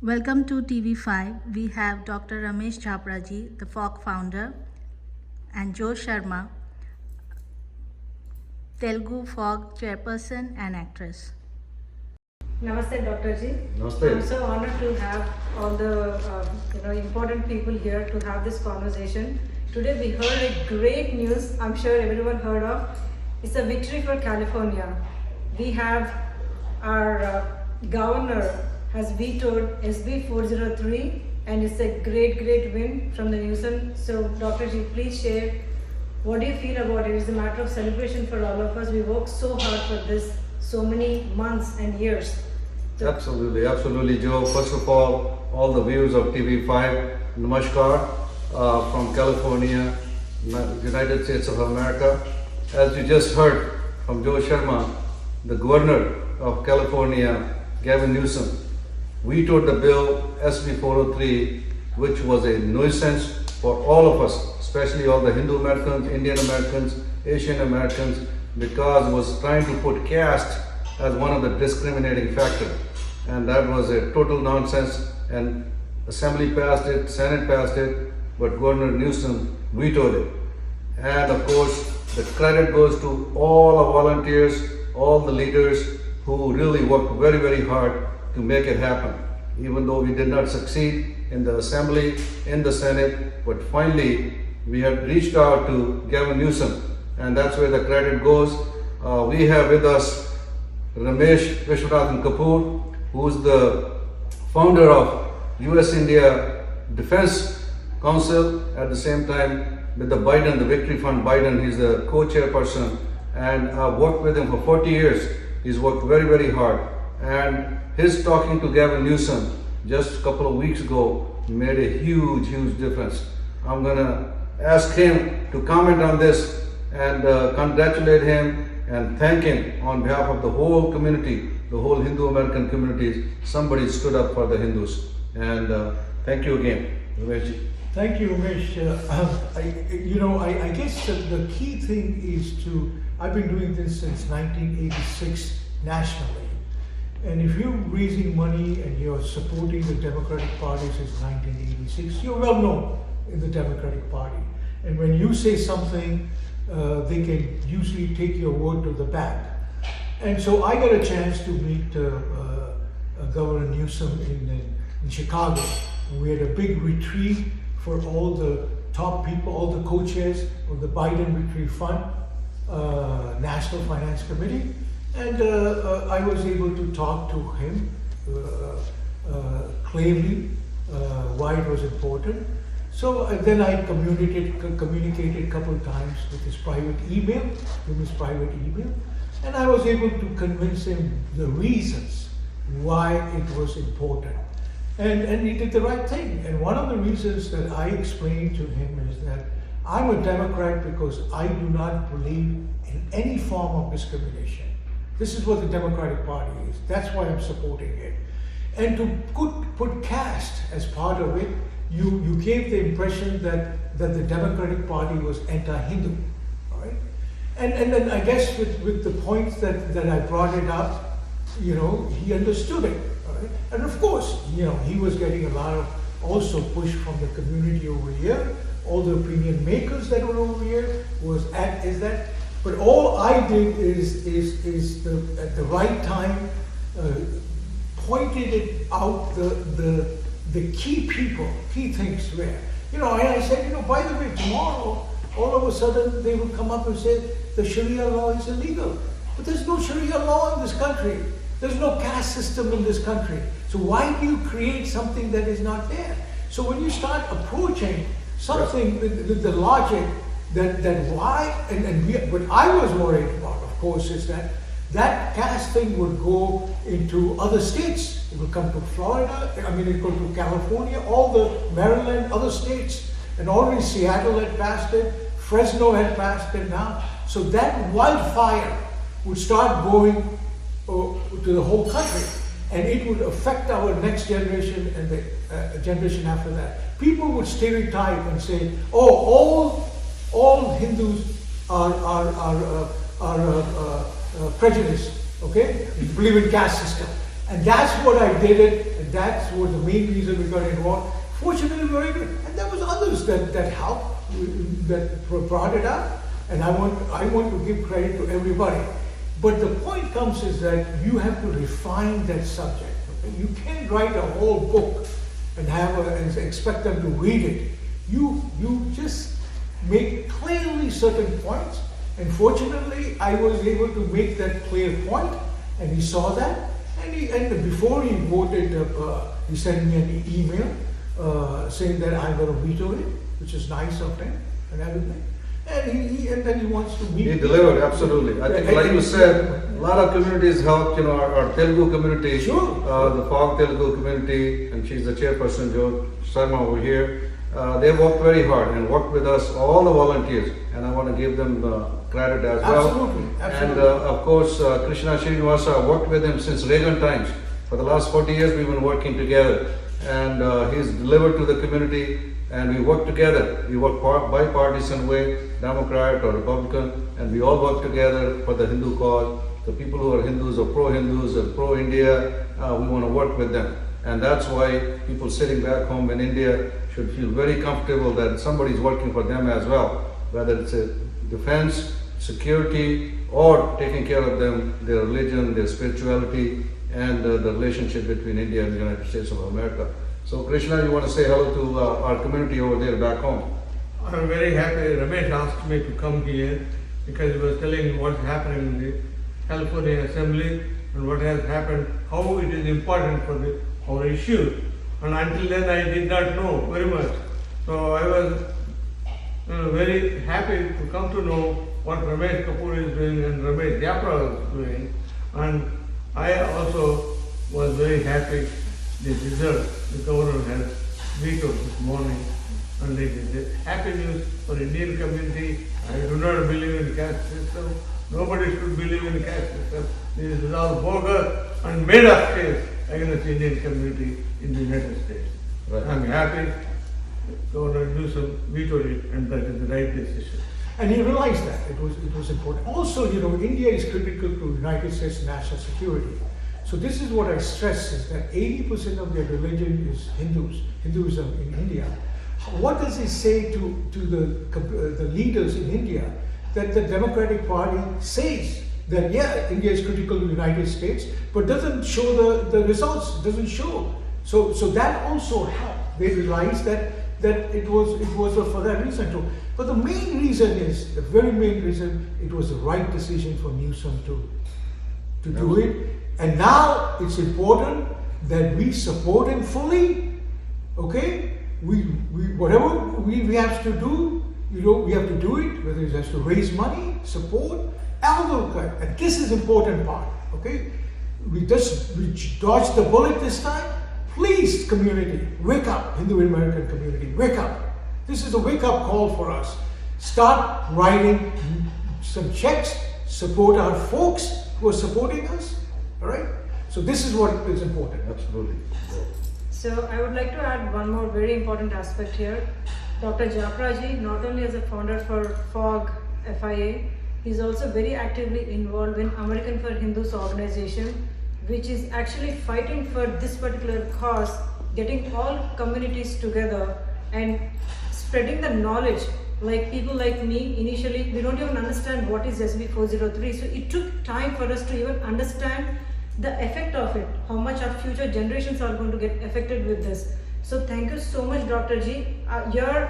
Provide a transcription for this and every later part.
Welcome to TV5. We have Dr. Ramesh Japra ji, the FOC founder, and Joe Sharma, Telugu FOC chairperson and actress. Namaste, Dr. Ji. Namaste. I'm so honored to have all the important people here to have this conversation. Today we heard a great news. I'm sure everyone heard of. It's a victory for California. We have our governor has vetoed SB403, and it's a great win from the NEWSOM. So, Dr. Ji, please share what do you feel about it. It's a matter of celebration for all of us. We worked so hard for this so many months and years. So, Absolutely, Joe. First of all the viewers of TV5, Namaskar from California, United States of America. As you just heard from Joe Sharma, the governor of California, Gavin Newsom, vetoed the bill SB403, which was a nuisance for all of us, especially all the Hindu Americans, Indian Americans, Asian Americans, because it was trying to put caste as one of the discriminating factors. And that was a total nonsense, and Assembly passed it, Senate passed it, but Governor Newsom vetoed it. And of course, the credit goes to all the volunteers, all the leaders who really worked very hard to make it happen. Even though we did not succeed in the Assembly, in the Senate, but finally we have reached out to Gavin Newsom, and that's where the credit goes. We have with us Ramesh Kapoor, who is the founder of US-India Defense Council. At the same time, with the Biden, the Victory Fund Biden, he's the co-chairperson, and I've worked with him for 40 years. He's worked very hard, and his talking to Gavin Newsom just a couple of weeks ago made a huge difference. I'm gonna ask him to comment on this and congratulate him and thank him on behalf of the whole community, the whole Hindu American communities. Somebody stood up for the Hindus, and thank you again, Ramesh. Thank you, Ramesh. I guess the key thing is I've been doing this since 1986 nationally. And if you're raising money and you're supporting the Democratic Party since 1986, you're well known in the Democratic Party. And when you say something, they can usually take your word to the bank. And so I got a chance to meet Governor Newsom in Chicago. We had a big retreat for all the top people, all the co-chairs of the Biden Victory Fund, National Finance Committee. And I was able to talk to him clearly why it was important. So then I communicated a couple of times with his private email, and I was able to convince him the reasons why it was important. And he did the right thing. And one of the reasons that I explained to him is that I'm a Democrat because I do not believe in any form of discrimination. This is what the Democratic Party is. That's why I'm supporting it. And to put caste as part of it, you gave the impression that the Democratic Party was anti-Hindu, all right? And then I guess with the points that I brought it up, he understood it, all right? And of course, he was getting a lot of also push from the community over here, all the opinion makers that were over here but all I did is at the right time pointed it out the key things where, and I said, by the way, tomorrow, all of a sudden they will come up and say the Sharia law is illegal. But there's no Sharia law in this country. There's no caste system in this country. So why do you create something that is not there? So when you start approaching something with the logic that why, what I was worried about, of course, is that caste thing would go into other states. It would come to Florida, it would go to California, all the Maryland, other states, and already Seattle had passed it, Fresno had passed it now. So that wildfire would start going to the whole country, and it would affect our next generation and the generation after that. People would stereotype and say, oh, all Hindus are prejudiced, okay? Believe in caste system. And that's what I did it, and that was the main reason we got involved. Fortunately, we were able, and there was others that helped, that brought it up, and I want to give credit to everybody. But the point comes is that you have to refine that subject. Okay? You can't write a whole book and expect them to read it. You just make clearly certain points, and fortunately, I was able to make that clear point, and he saw that, and before he voted, he sent me an email saying that I'm going to veto it, which is nice of him and everything. And then he wants to meet. He delivered, absolutely. I think, like you said, a lot of communities helped. Our Telugu community, sure. The FOG Telugu community, and she's the chairperson, Jo Sharma over here. They worked very hard and worked with us, all the volunteers, and I want to give them credit as well. Absolutely, absolutely. And of course, Krishna Srinivasa worked with him since Reagan times. For the last 40 years, we've been working together, and he's delivered to the community. And we work together. We work bipartisan way, Democrat or Republican, and we all work together for the Hindu cause. The people who are Hindus or pro-Hindus or pro-India, we want to work with them. And that's why people sitting back home in India should feel very comfortable that somebody's working for them as well, whether it's a defense, security, or taking care of them, their religion, their spirituality, and the relationship between India and the United States of America. So Krishna, you want to say hello to our community over there back home? I'm very happy. Ramesh asked me to come here because he was telling what's happening in the California Assembly and what has happened, how it is important for our issue. And until then I did not know very much. So I was very happy to come to know what Ramesh Kapoor is doing and Ramesh Japra is doing. And I also was very happy the result the governor has vetoed this morning, and it is happy news for Indian community. I do not believe in caste system. Nobody should believe in caste system. This is all bogus and made up case against the Indian community in the United States. Right. I'm happy Governor NEWSOM vetoed it, and that is the right decision. And he realized that it was important. Also, India is critical to United States national security. So this is what I stress, is that 80% of their religion is Hinduism in India. What does it say to the leaders in India that the Democratic Party says that, yeah, India is critical to the United States, but doesn't show the results, doesn't show. So that also helped. They realized that it was for that reason too. But the main reason is, the very main reason, it was the right decision for NEWSOM to do it. And now it's important that we support him fully. Okay, whatever we have to do, we have to do it. Whether it has to raise money, support, and this is important part. Okay, we dodged the bullet this time. Please, community, wake up, Hindu American community, wake up. This is a wake-up call for us. Start writing some checks, support our folks who are supporting us. All right? So this is what is important. Absolutely. So I would like to add one more very important aspect here. Dr. Japra ji, not only as a founder for FOG FIA, he is also very actively involved in American for Hindus organization, which is actually fighting for this particular cause, getting all communities together and spreading the knowledge. Like people like me, initially we don't even understand what is SB403, so it took time for us to even understand the effect of it, how much our future generations are going to get affected with this. So thank you so much, Dr. Ji. Your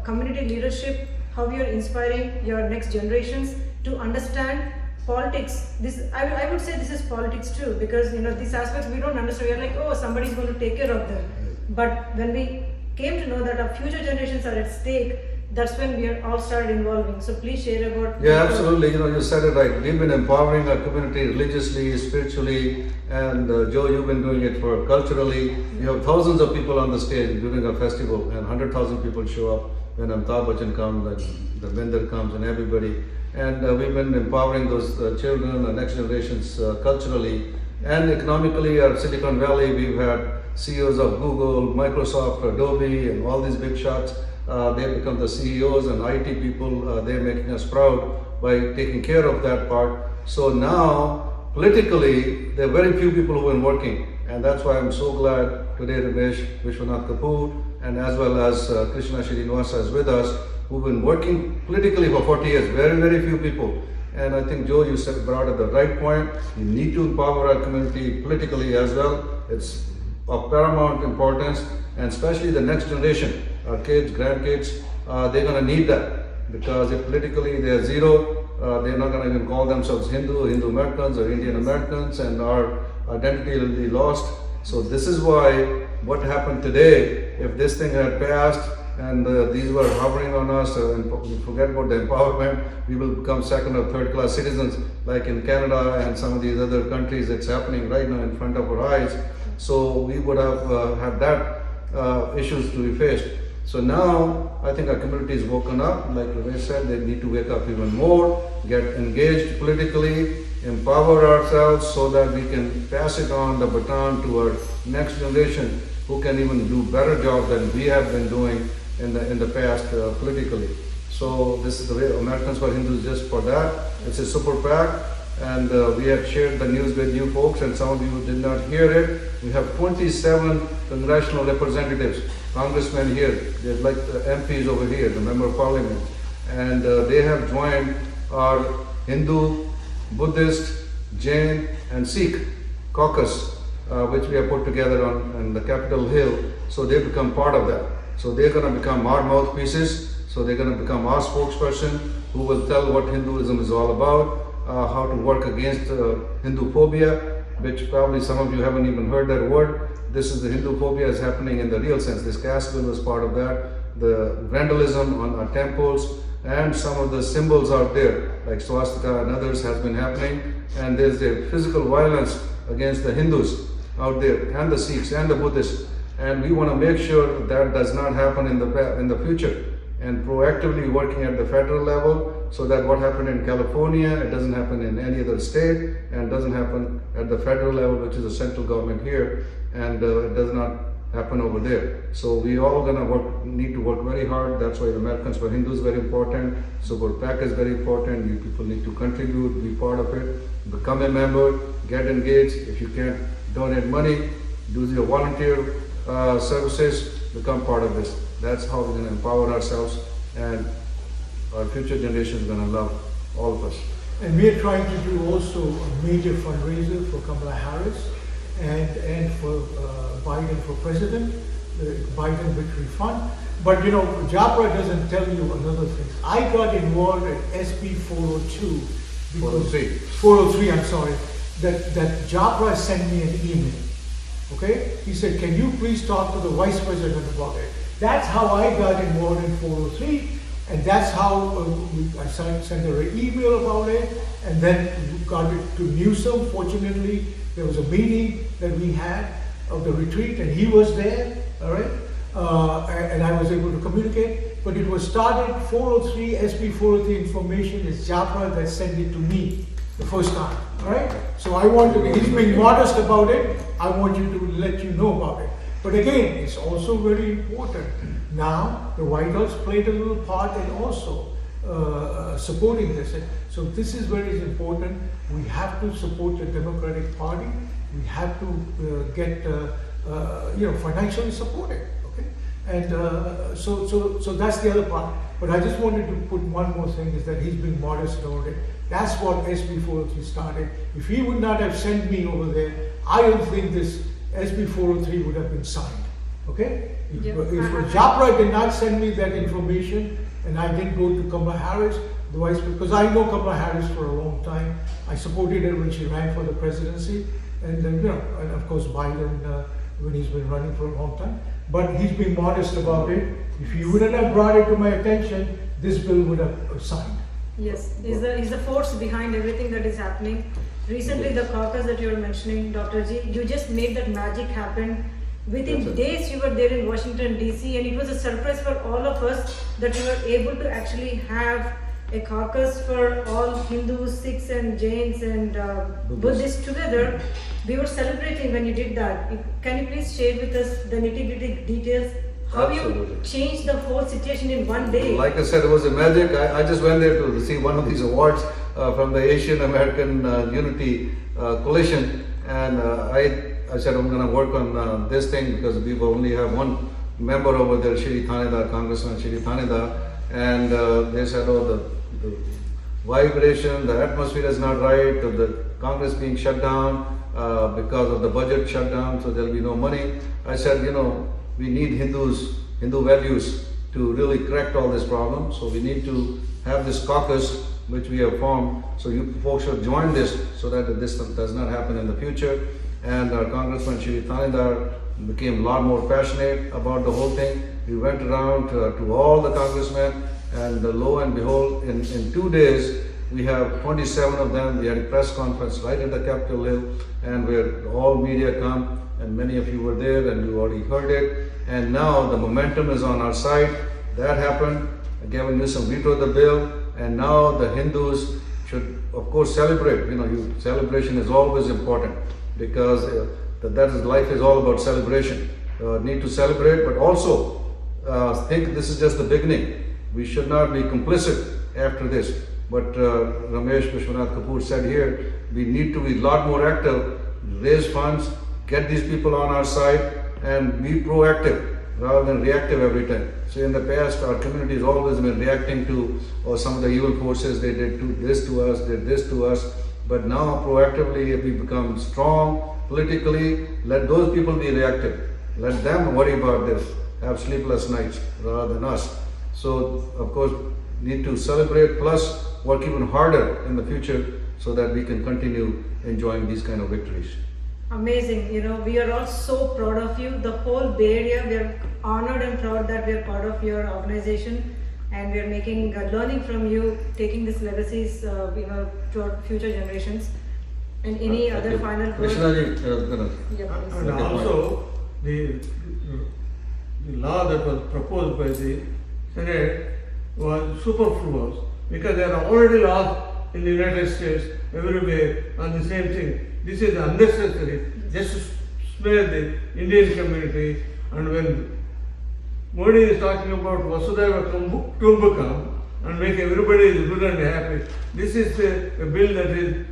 community leadership, how you are inspiring your next generations to understand politics. I would say this is politics too, because these aspects we don't understand. We are like, oh, somebody is going to take care of them. But when we came to know that our future generations are at stake, that's when we are all started involving. So please share about. Yeah, absolutely. You said it right. We've been empowering our community religiously, spiritually, and Joe, you've been doing it for culturally. You have thousands of people on the stage during a festival, and 100,000 people show up when Amitabh Bachchan comes, and the vendor comes, and everybody. And we've been empowering those children, the next generations, culturally and economically. At Silicon Valley, we've had CEOs of Google, Microsoft, Adobe, and all these big shots. They've become the CEOs and IT people. They're making us proud by taking care of that part. So now, politically, there are very few people who have been working. And that's why I'm so glad today Ramesh Kapoor and as well as Krishna is with us, who've been working politically for 40 years, very, very few people. And I think, Joe, you brought at the right point. We need to empower our community politically as well. It's of paramount importance, and especially the next generation, our kids, grandkids, they're going to need that. Because if politically they're zero, they're not going to even call themselves Hindu Americans or Indian Americans, and our identity will be lost. So this is why what happened today, if this thing had passed and these were hovering on us, and forget about the empowerment, we will become second or third class citizens like in Canada and some of these other countries. It's happening right now in front of our eyes. So we would have had that issues to be faced. So now I think our community is woken up. Like Ramesh said, they need to wake up even more, get engaged politically, empower ourselves so that we can pass it on the baton to our next generation who can even do better job than we have been doing in the past politically. So this is the way Americans for Hindus, just for that. It's a super PAC, and we have shared the news with you folks, and some of you did not hear it. We have 27 congressional representatives, congressmen here. They're like the MPs over here, the member of parliament, and they have joined our Hindu, Buddhist, Jain, and Sikh caucus, which we have put together on the Capitol Hill. So they become part of that. So they're going to become our mouthpieces. So they're going to become our spokesperson who will tell what Hinduism is all about, how to work against Hindu phobia, which probably some of you haven't even heard that word. This is the Hindu phobia is happening in the real sense. This caste bill is part of that. The vandalism on our temples and some of the symbols out there, like swastika and others, has been happening. And there's the physical violence against the Hindus out there, and the Sikhs and the Buddhists. And we want to make sure that does not happen in the future, and proactively working at the federal level so that what happened in California, it doesn't happen in any other state, and doesn't happen at the federal level, which is the central government here, and it does not happen over there. So we all need to work very hard. That's why the Americans for Hindus is very important. Super PAC is very important. You people need to contribute, be part of it, become a member, get engaged. If you can't donate money, do your volunteer services, become part of this. That's how we're going to empower ourselves, and our future generation is going to love all of us. And we are trying to do also a major fundraiser for Kamala Harris and for Biden for president, the Biden Victory Fund. But you know, Japra doesn't tell you another thing. I got involved in SB402. 403, I'm sorry. That Japra sent me an email. Okay? He said, can you please talk to the vice president about it? That's how I got involved in 403, and that's how I sent her an email about it, and then got it to NEWSOM. Fortunately, there was a meeting that we had of the retreat, and he was there, all right? And I was able to communicate, but it was started 403, SB403 information. It's Japra that sent it to me the first time, all right? So I want to, he's being modest about it. I want you to let you know about it. But again, it's also very important. Now, the White House played a little part in also supporting this. So this is very important. We have to support the Democratic Party. We have to get, financially supported. Okay, and so that's the other part. But I just wanted to put one more thing: is that he's being modest about it. That's what SB403 started. If he would not have sent me over there, I don't think this SB403 would have been signed. Okay? If Japra did not send me that information, and I didn't go to Kamala Harris, because I know Kamala Harris for a long time. I supported her when she ran for the presidency, and then, and of course Biden when he's been running for a long time. But he's been modest about it. If he wouldn't have brought it to my attention, this bill would have signed. Yes, is the force behind everything that is happening. Recently, the caucus that you were mentioning, Dr. Ji, you just made that magic happen. Within days, you were there in Washington, D.C., and it was a surprise for all of us that you were able to actually have a caucus for all Hindus, Sikhs, and Jains and Buddhists together. We were celebrating when you did that. Can you please share with us the nitty-gritty details? How you changed the whole situation in one day? Like I said, it was a magic. I just went there to receive one of these awards from the Asian American Unity Coalition, and I I said I'm going to work on this thing because we only have one member over there, Shri Thaneda, Congressman Shri Thaneda, and they said, oh, the vibration, the atmosphere is not right, the Congress being shut down because of the budget shutdown, so there'll be no money. I said, we need Hindu values to really correct all this problem, so we need to have this caucus which we have formed, so you folks should join this so that this does not happen in the future. And our Congressman Shri Thanedar became a lot more passionate about the whole thing. We went around to all the congressmen, and lo and behold, in 2 days, we have 27 of them. We had a press conference right at the Capitol Hill, and where all media come, and many of you were there, and you already heard it. And now the momentum is on our side. That happened. Gavin Newsom vetoed the bill, and now the Hindus should, of course, celebrate. Celebration is always important because that is life is all about celebration. Need to celebrate, but also think this is just the beginning. We should not be complicit after this. But Ramesh Kapoor said here, we need to be a lot more active, raise funds, get these people on our side, and be proactive rather than reactive every time. So in the past, our community has always been reacting to some of the evil forces. They did this to us, did this to us. But now proactively, if we become strong politically, let those people be reactive. Let them worry about this, have sleepless nights rather than us. So of course, need to celebrate plus work even harder in the future so that we can continue enjoying these kind of victories. Amazing. We are all so proud of you. The whole Bay Area, we are honored and proud that we are part of your organization, and we are making learning from you, taking these legacies to our future generations. And any other final words? Krishna, Yeah, please. And also, the law that was proposed by the Senate was superfluous because there are already laws in the United States everywhere on the same thing. This is unnecessary, just to smear the Indian community. And when Modi is talking about Vasudhaiva Kumbhakam and make everybody good and happy, this is a bill that is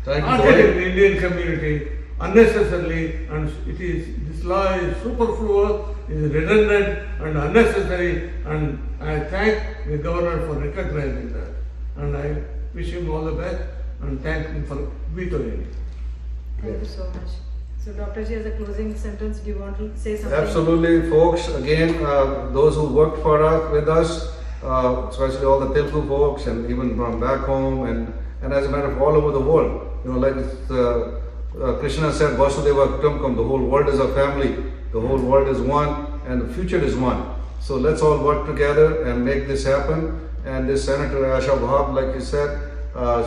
targeting the Indian community unnecessarily, and this law is superfluous, is redundant and unnecessary, and I thank the governor for recognizing that, and I wish him all the best and thank him for vetoing it. Thank you so much. So Dr. Ji, as a closing sentence, do you want to say something? Absolutely, folks. Again, those who worked for us, with us, especially all the Telugu folks, and even from back home, and as a matter of all over the world. Like Krishna said, Vasudhaiva Kutumbakam, the whole world is a family, the whole world is one, and the future is one. So let's all work together and make this happen. And this Senator Asha Bhab, like you said,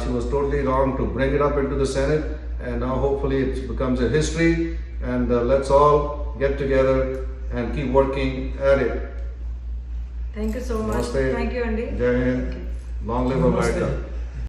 she was totally wrong to bring it up into the Senate, and now hopefully it becomes a history, and let's all get together and keep working at it. Thank you so much. Namaste. Thank you, Andy. Jai Hind. Long live America.